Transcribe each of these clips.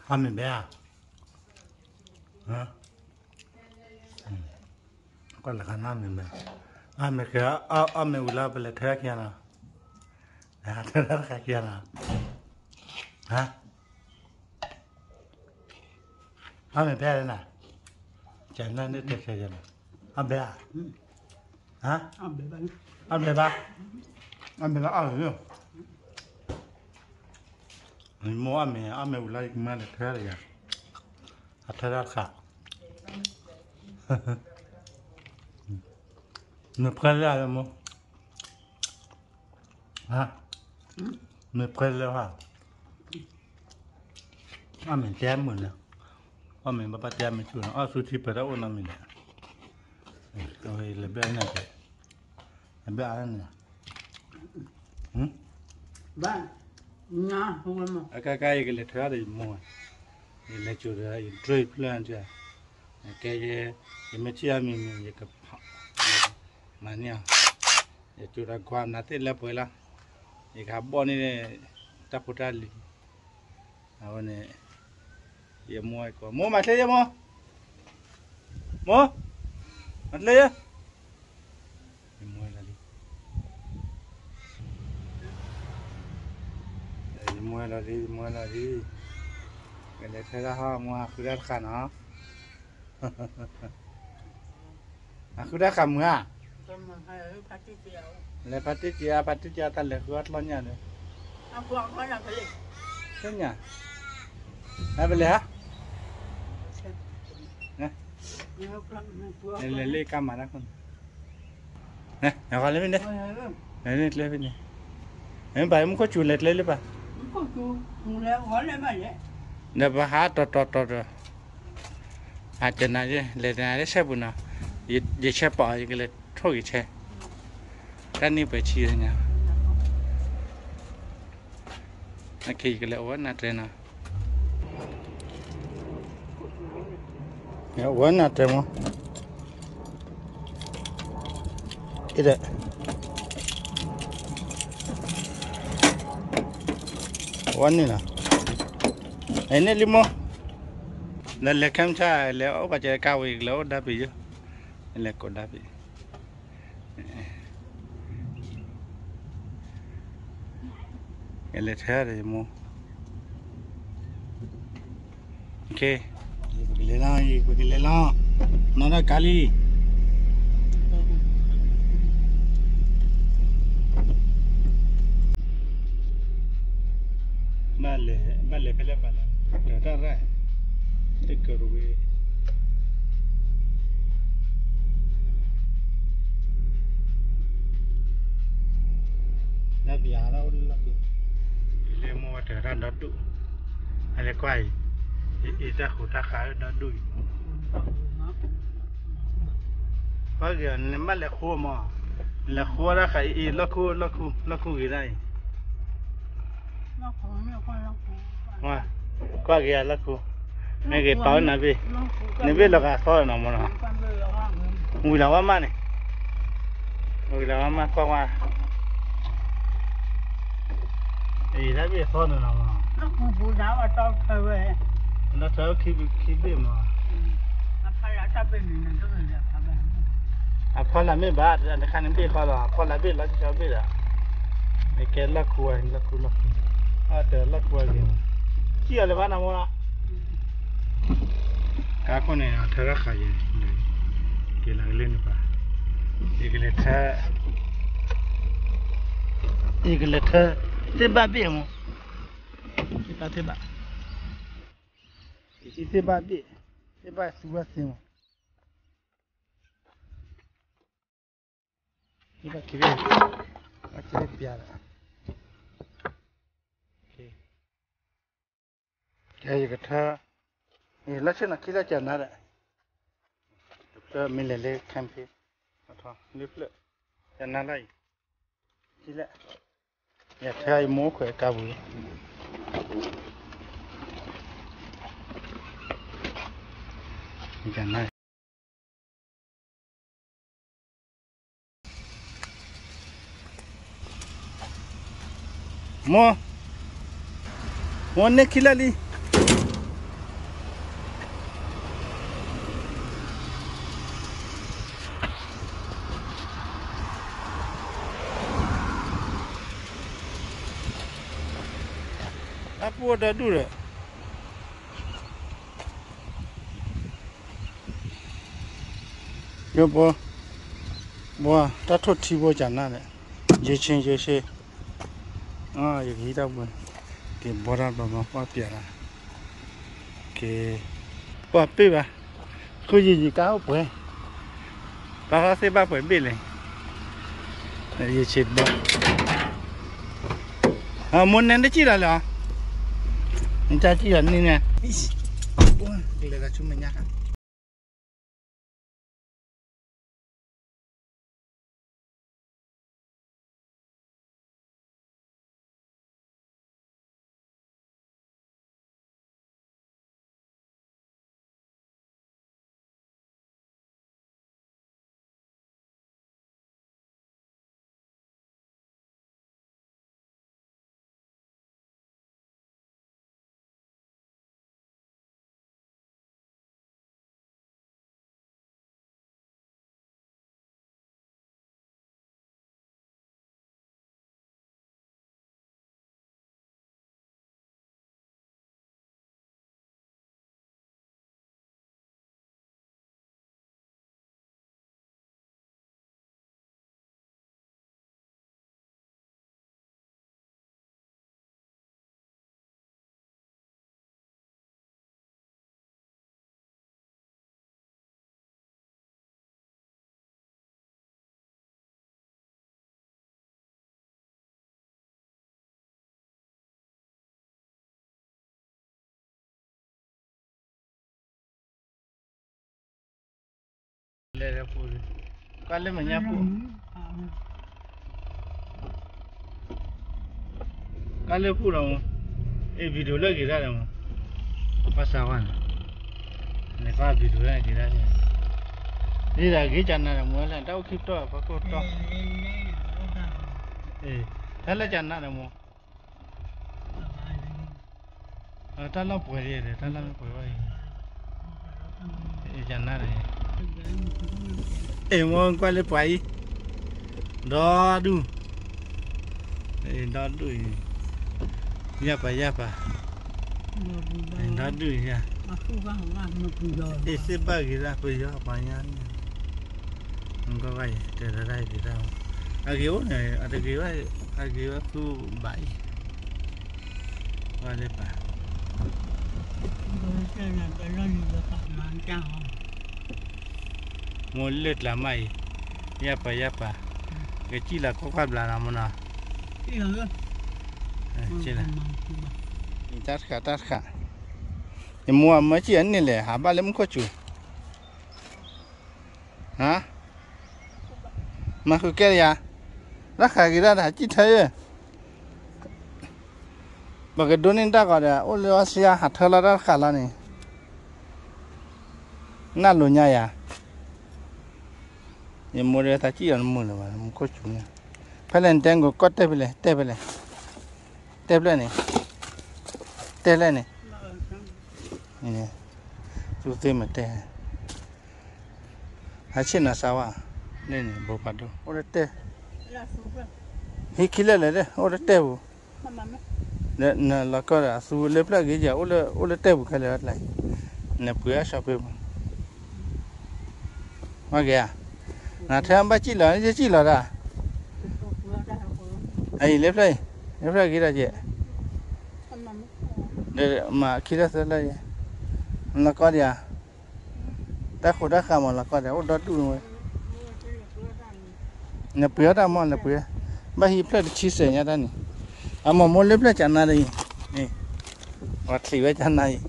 Ame bea. Hả? Con là khán ame bea. Ame kia ame ula bele thea kia na. Hả? Thea kia na. Hả? Ame bea đây nè. Chẳng nên nước thịt kia na. Ame bea. Hả? Ame bea. Ame bea. Ame bea ở rồi. Mua ame ula mà là thea rồi. Thea khác. Me prele mo. Ha? Me prele ha. Mình tem mình nè. Mình bắt tem mình chua nó. Sushi phải đâu nó mình nè. Rồi là bé này kìa. Là bé này nè. Ba. Nha, không làm mà. Cái lệ thua đấy mua. Lệ chua đấy trade plan chứ. Cái mấy chị em mình cái mà nha. Chua ra quan nát là bồi la. Cái hấp bò này tapotali. Awan này. Ye mua ko. Mua mặt lấy mua. Mua. Mặt lấy. Mua là đi. Mua là đi. Cái này thấy ra ha mua cứ ra khăn hả? Cứ ra khăn mua à? Lấy Patricia ta lấy gót lo nhà nữa. Thế nhỉ? Ai về hả? Nè. Lấy cam mà nó con. Nè, nào con lấy bên đây. Lấy bên đây. Em bảo em có chuột lấy bà. Có chuột, lấy gói lấy mà vậy. Nè bà há to. Chân này lấy này xe bún nào. Để xe bỏ cái lấy thôi xe. Cái này phải chi thế nhỉ? Cái lấy ổn là thế nào? Ya, ổn là thế mà. Cái đấy. Ổn nè. Anh ấy limo. Là cam cha là ở bên cao vậy là đã bị chứ. Là còn đã bị. Cái lệ thế rồi mua. Ok. Cái lệ la. Nó là Kali. Bale pele pala. Đã ra. Take her away. Đã bị à đâu là bị. Lấy mua trở ra đó đủ. Hay là quay. Ít ra khổ ta khá đó đuổi. Có kìa nếu mà là khô mà. Là khô ra khá ít là khô gì đây. Mà có kìa là khô. Mấy cái tỏi này bị. Nếu biết là cả tỏi nào mà nó. Mùi là quá này. Mùi là quá qua. Ý đã biết tỏi nào mà. Nó không bù đá vào tao thôi vậy. Nó thở khi biết mà. Phải là ta bên này nó là ta bên. Khó là mấy bà, anh khăn biết khó là biết là cho biết à. Cái là cua. Chờ là cua gì mà. Chỉ là bạn nào mà. Cá con này thở ra khai vậy. Cái là lên ba. Cái là thở. Thế ba biết không? Thế ba. Thế ba biết. Thế ba suy xem. Thế ba kia. Cái piara. Cái thở. Là xem là khi ra chân này. Mình lấy cam phê. Thôi, liếp lệ. Chân này lại. Chỉ lệ. Ya thay mua khỏe cả buổi. Chân này. Mua. Mua này kia đi. pua dah dulu. Yo bo, bo, dah tu tiba jangan le, je. Ah, yang kita pun, ke boran bapa apa piara, ke apa ba, kau je kau apa? Bapak sebab apa beli? Ye chet ba. Ah, mon nende cira lah. Entah cira ni ni. Wah, lega cuma nyak. Lega pula. Kalau menyapu. Kalau pula mo, video lagi dah mo. Pasawan. Nekak video lagi dah ni. Ni lagi channel mo lah. Tahu kita apa kau tahu? Kalau channel mo. Tahu boleh deh. Tahu boleh. Channel ni. Mo kalau pai. Dah du. Dah du. Ya pa. Dah du ya. Aku kan orang muda. Sebab kita punya banyak. Enggak kaya, terada kita. Agiwan ada agiwan tu baik. Ada pa. Saya kalau ni dapat mancang. Mulut lamai. Ya pa. Kecil lah kau kan belah mana? Iya. Cila. Tarka. Semua macam ni le. Haba lem kocu. Ha? Mahu kerja. Rakha kita dah cita je. Bagai donin tak ada. Oleh Asia hatala dah kalah ni. Ngalunya ya. Yang muda tak cian mula lah. Kocu ni. Pelan tengok kot tebele. Tebele ni. Ini. Sudah mati. Hasil nasawa. Ni bawa tu. Orang teh. Hikila le. Orang teh bu. Na lakar asu lepla gija. Orang teh bu kalau ada lagi. Na puya siapa bu. Magia. Na teh ambil cila ni cila dah. Ayi lepla gila je. Mak kira salah je. Lakar dia. Tak kuda kamu lakar dia. Udah tu. Napuya dah mau napuya. Bahi pula cise nya dah ni. Ama mole pula cana dah ni. Ni. Watli we cana ni.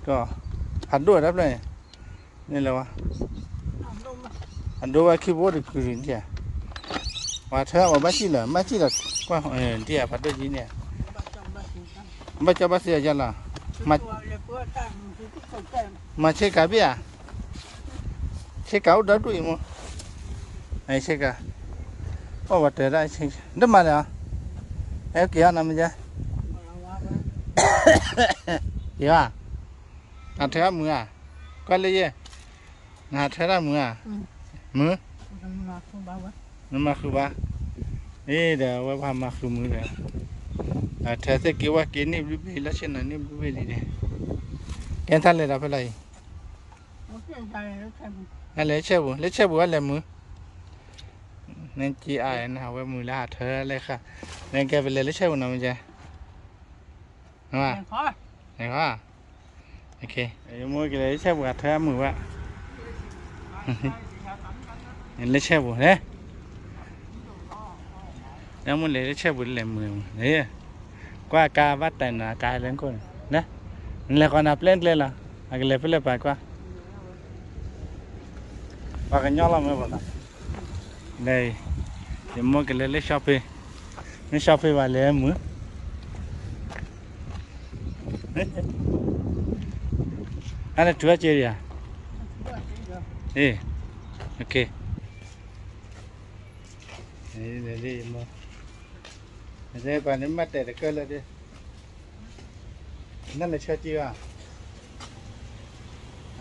Tu. Ado dah pula ni. Ni lawa. Ado wa keyboard kurin dia. Wah, baca lah. Wah, dia pada sini. Baca bahasa aja lah. Macam kabi ah. Cekau dah tu imu. Cekau. Oh, betul dah cek. Dah mana? Kaya nama je. Ya. Ada apa? Kalau ye. Ada apa? Mu? Nama aku ba. ê đã qua ba mặc dù mưa rồi à thế thì kêu cái này bị lá trên này bị gì đấy cái thằng này là phải lấy lấy xe bùa lấy mưa nên chị ai nào với mưa là thơ lấy cả nên cái về lấy xe bùa nào mình chơi đúng không này quá ok mua cái lấy xe bùa thơ mưa vậy lấy xe bùa đấy nếu muốn lấy xe bùa lấy mưa đấy qua cá vắt tay là cá lên con đấy lấy con áp lên là cái lấy phải lấy phải qua và cái nhỏ lắm rồi đây thì mua cái lấy shopping nó shopping và lấy mưa anh là chúa chơi à ok đây đi mua đây bạn nên mất để cơ lên điนั่นเลยเชื่อจีอ่ะ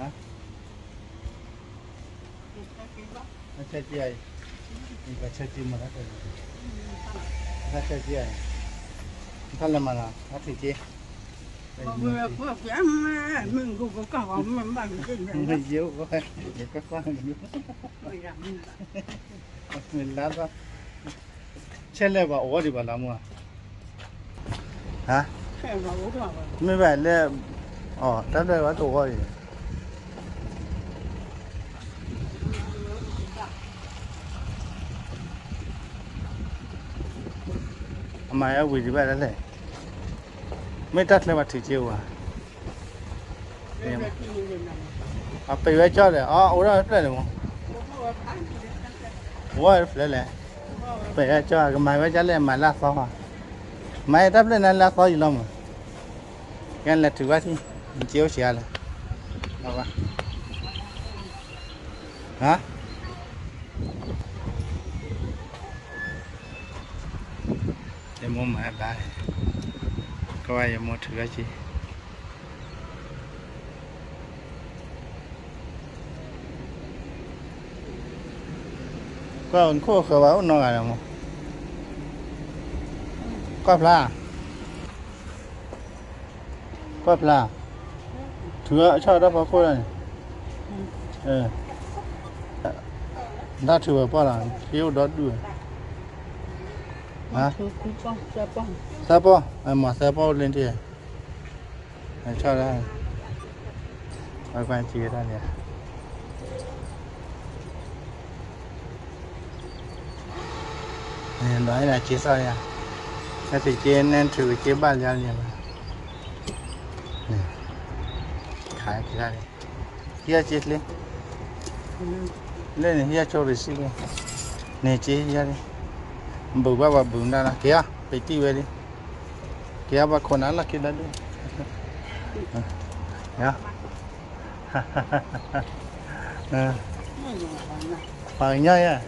ฮะไม่เชื่อจีไอ้นี่ก็เชื่อจีมาแล้วกันถ้าเชื่อจีไอ้ท่านละมาละถ้าถือจีไม่เยอะก็เดี๋ยวก็กว้างอยู่มันล้านว่าเช่นเลยว่าโอ้ดีกว่าล้ำว่ะฮะไม่แบบเลยอ๋อตั้งใจว่าตัวอะไรทำไมเอาวิ่งไปแล้วเลยไม่ตัดเลยว่าถือเจียวอ่ะเอาไปไว้จอดเลยอ๋อโอ้ยได้เลยมั้งโอ้ยได้เลยไปไว้จอดก็ไม่ไว้จอดเลยไม่ลากซ้ออ่ะไม่ตัดเลยนั่นลากซ้ออยู่แล้วมั้งงั้นแหละถือว่าที่เจียวเสียเลยเอาวะฮะเดี๋ยวมึงมาได้ก็ว่าอย่ามัวถือว่าจีก็คนคู่เขาว่าน้องอะไรมั้งก็ปลาก็ปลาถือชอบรับพอคู่เลยถ้าถือว่าปลาเคี้ยวดอดด้วยฮะซาปอไอ้หมาซาปอเล่นที่ไอ้ชอบได้ไอ้ความจีได้เนี่ยnói là chỉ sao nha cái thì trên nên thử chế ban ra nhiều khai cái ra đi kia chết lên lên này kia cho được xí này chế ra đi bự ba bự ra là kia phải tiêu về đi kia ba con ăn là kia đó đi nhá phải nhau nha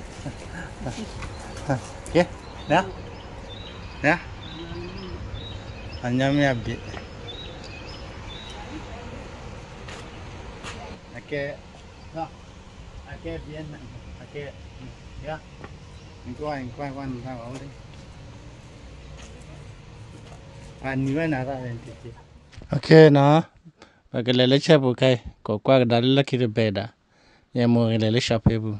Oke, ya, ya, hanya miabi. Oke, no, oke bien, oke, ya, quan sao ở đây, anh như thế nào ra đây chị? Ok nó, và cái lấy chép một cái, có qua cái đó là khi được bể đã, nhà mua cái lấy chép hết bu.